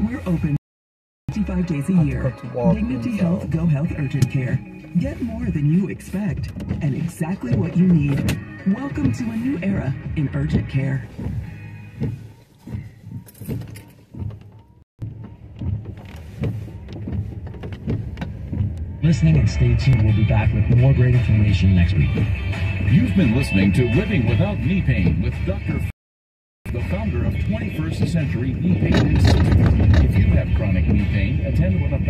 We're open 55 days a year. Dignity Health Go Health Urgent Care. Get more than you expect and exactly what you need. Welcome to a new era in urgent care. Listening and stay tuned. We'll be back with more great information next week. You've been listening to Living Without Knee Pain with Dr. the founder of 21st Century Knee Pain Institute. If you have chronic knee pain, attend one of the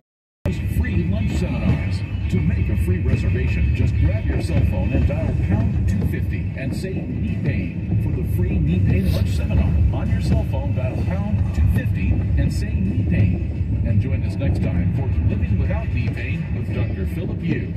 free lunch seminars. To make a free reservation, just grab your cell phone and dial pound 250 and say knee pain for the free knee pain lunch seminar. On your cell phone, dial pound 250 and say knee pain. And join us next time for Living Without Knee Pain with Dr. Philip Yu.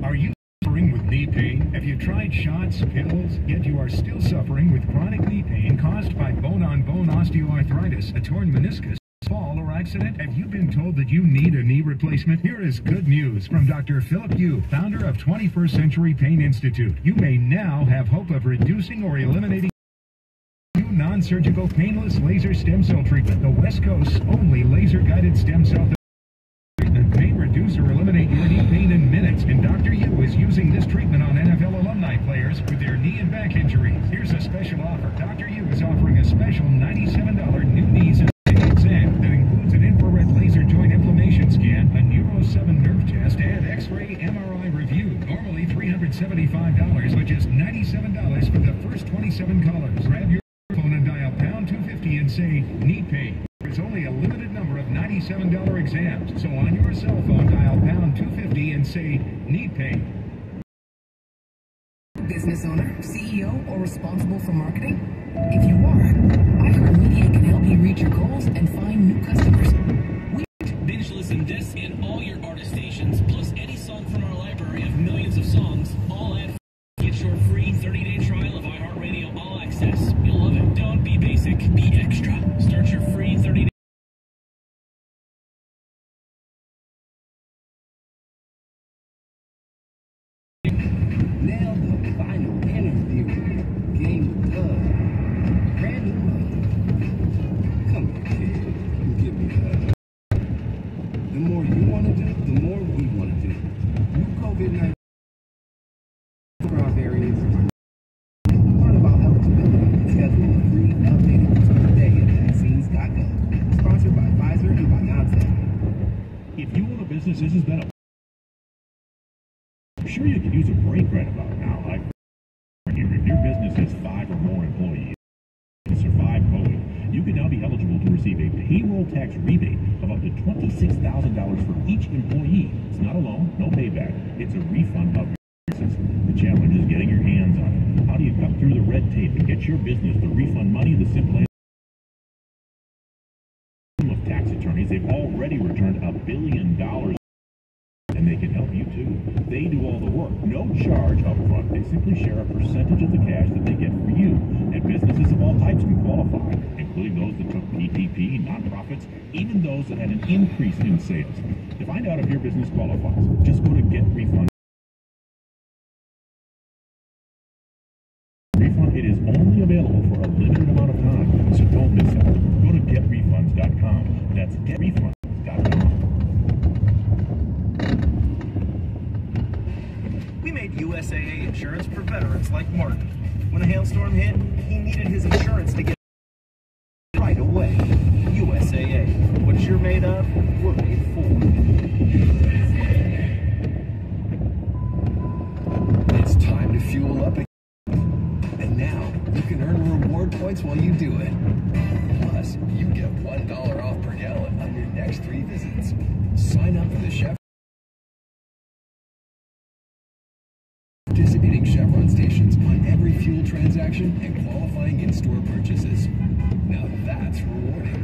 Are you suffering with knee pain? Have you tried shots, pills, yet you are still suffering with chronic knee pain caused by bone-on-bone osteoarthritis, a torn meniscus, fall, or accident? Have you been told that you need a knee replacement? Here is good news from Dr. Philip Yu, founder of 21st Century Pain Institute. You may now have hope of reducing or eliminating non-surgical painless laser stem cell treatment. The West Coast's only laser-guided stem cell treatment may reduce or eliminate your knee pain in minutes. And Dr. Yu is using this treatment on NFL alumni players with their knee and back injuries. Here's a special offer. Dr. Yu is offering a special $97 new knees exam that includes an infrared laser joint inflammation scan, a Neuro 7 nerve test, and X-ray MRI review. Normally $375, but just $97 for the first 27 callers. Grab your phone and dial pound 250 and say knee pain. There's only a limited number of $97 exams, so on your cell phone dial pound 250 and say knee pain. Business owner, CEO, or responsible for marketing? If you are, iHeartMedia can help you reach your goals and find new customers. Binge listen this and all your artist stations, plus any song from our library of millions of songs, all ad. Get your free 30-day trial of iHeartRadio All Access. You'll love it. Don't be basic, be extra. Start your free 30-day. Now the final interview. Game of Love. Brand new month. Come on, kid. You give me that. The more you want to do, the more we want to do. New COVID-19 variants. Learn about eligibility and schedule a free updated course today at vaccines.gov. Sponsored by Pfizer and BioNTech. If you own a business, this has been a... I'm sure you could use a break right about now. If your business has 5 or more employees to survive COVID, you can now be eligible to receive a payroll tax rebate of up to $26,000 for each employee. It's not a loan, no payback. It's a refund of your expenses. The challenge is getting your hands on it. How do you cut through the red tape and get your business the refund money the simple answer of tax attorneys? They've already returned $1 billion. And they can help you too. They do all the work, no charge up front. They simply share a percentage of the cash that they get for you. And businesses of all types can qualify, including those that took PPP, nonprofits, even those that had an increase in sales. To find out if your business qualifies, just go to Get Refund. Refund, it is only available for a limited amount of time, so don't miss out. Go to GetRefunds.com. That's GetRefunds.com. We made USAA insurance for veterans like Martin. When a hailstorm hit, he needed his insurance to get right away. USAA. What you're made of, we're made for. It's time to fuel up again. And now, you can earn reward points while you do it. Plus, you get $1 off per gallon on your next 3 visits. Sign up for the Chevron. Participating Chevron stations on every fuel transaction and qualifying in-store purchases. Now that's rewarding.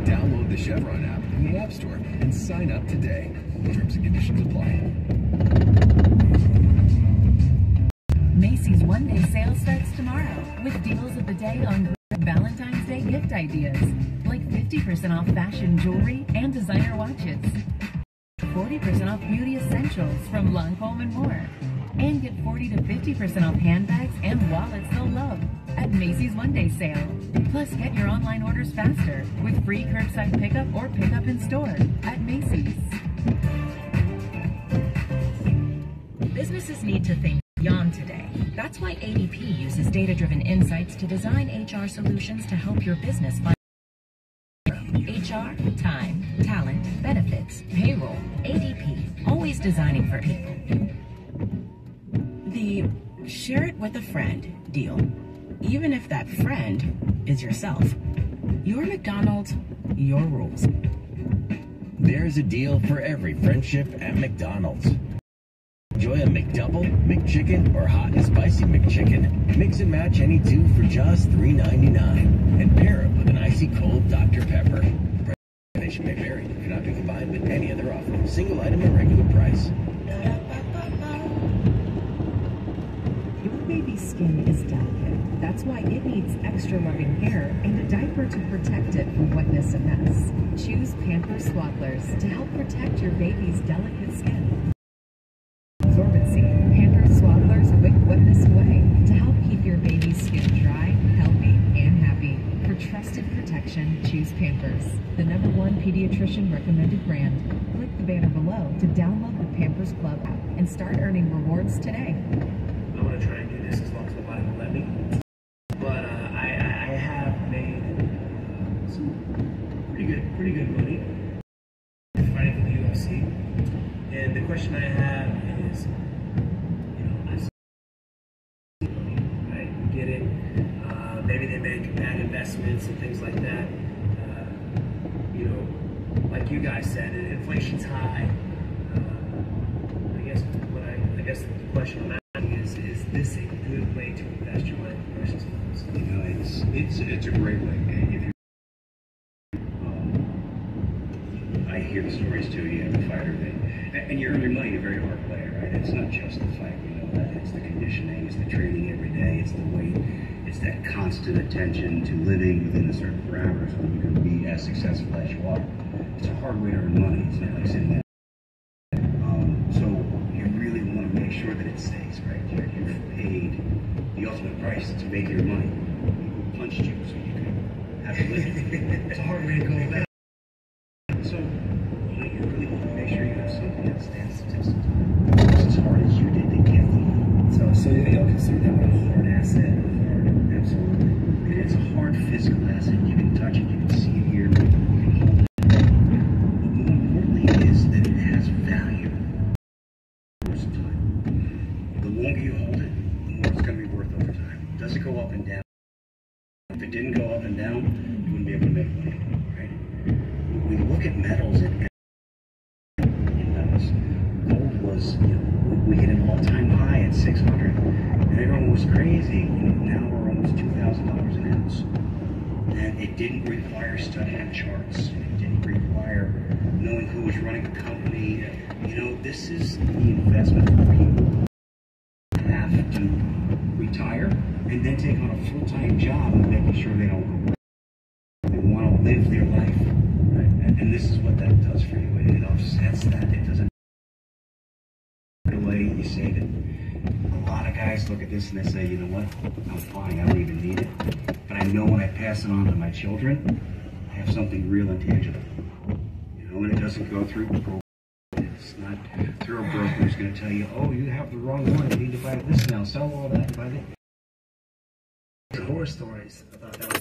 Download the Chevron app in the App Store and sign up today. Terms and conditions apply. Macy's one-day sale starts tomorrow with deals of the day on Valentine's Day gift ideas, like 50% off fashion jewelry and designer watches, 40% off beauty essentials from Lancome and more, and get 40 to 50% off handbags and wallets they'll love. at Macy's One Day Sale. Plus, get your online orders faster with free curbside pickup or pickup in store at Macy's. Businesses need to think beyond today. That's why ADP uses data-driven insights to design HR solutions to help your business find HR, time, talent, benefits, payroll, ADP, always designing for people. The share it with a friend deal, even if that friend is yourself. Your McDonald's, your rules. There's a deal for every friendship at McDonald's. Enjoy a McDouble, McChicken, or hot and spicy McChicken. Mix and match any two for just $3.99. And pair it with an icy cold Dr. Pepper. Presentation may vary. Cannot be combined with any other offer. Single item at regular price. Your baby's skin is delicate. That's why it needs extra loving care and a diaper to protect it from wetness and mess. Choose Pampers Swaddlers to help protect your baby's delicate skin. Absorbency. Pampers Swaddlers wick wetness away to help keep your baby's skin dry, healthy, and happy. For trusted protection, choose Pampers, the #1 pediatrician recommended brand. Click the banner below to download the Pampers Club app and start earning rewards today. I want to try and do this as long as my body will let me. But I have made some pretty good money fighting for the UFC. And the question I have is, I see money, right? You get it. Maybe they make bad investments and things like that. Like you guys said, inflation's high. I guess the question I'm asking is this a good way to invest your money versus others? It's a great way. If you, I hear the stories too. You have the fighter that, and you earn your money in a very hard way, right? It's not just the fight, that. It's the conditioning, it's the training every day, it's the weight, it's that constant attention to living within a certain parameters so you can be as successful as you are. It's a hard way to earn money. It's not like sitting there. So you really want to make sure that it stays, right? You've paid the ultimate price to make your money. People punched you so you can have a living. It's a hard way to go about it. So you really want to make sure you have something that stands the test of time. Just as hard as you did, they can't leave. So you'll consider that a hard asset? Absolutely. And it's a hard physical asset. You can touch it, you can see it here, you can hold it. But more importantly is that it has value. The longer you hold it, the more it's going to be worth over time. Does it go up and down? If it didn't go up and down, you wouldn't be able to make money, right? We look at metals in metals. Gold was, we hit an all-time high at 600, and everyone was crazy. Now we're almost $2,000 an ounce, and it didn't require studying charts. It didn't require knowing who was running the company. This is the investment for people who have to retire and then take on a full-time job and making sure they don't go. They want to live their life, right? And this is what that does for you. It offsets that. It doesn't. The way you save it. A lot of guys look at this and they say, you know what? I'm fine. I don't even need it. But I know when I pass it on to my children, I have something real and tangible. And it doesn't go through. It's not through a broker who's going to tell you, oh, you have the wrong one. You need to buy this now. Sell all that and buy that. Horror stories about that.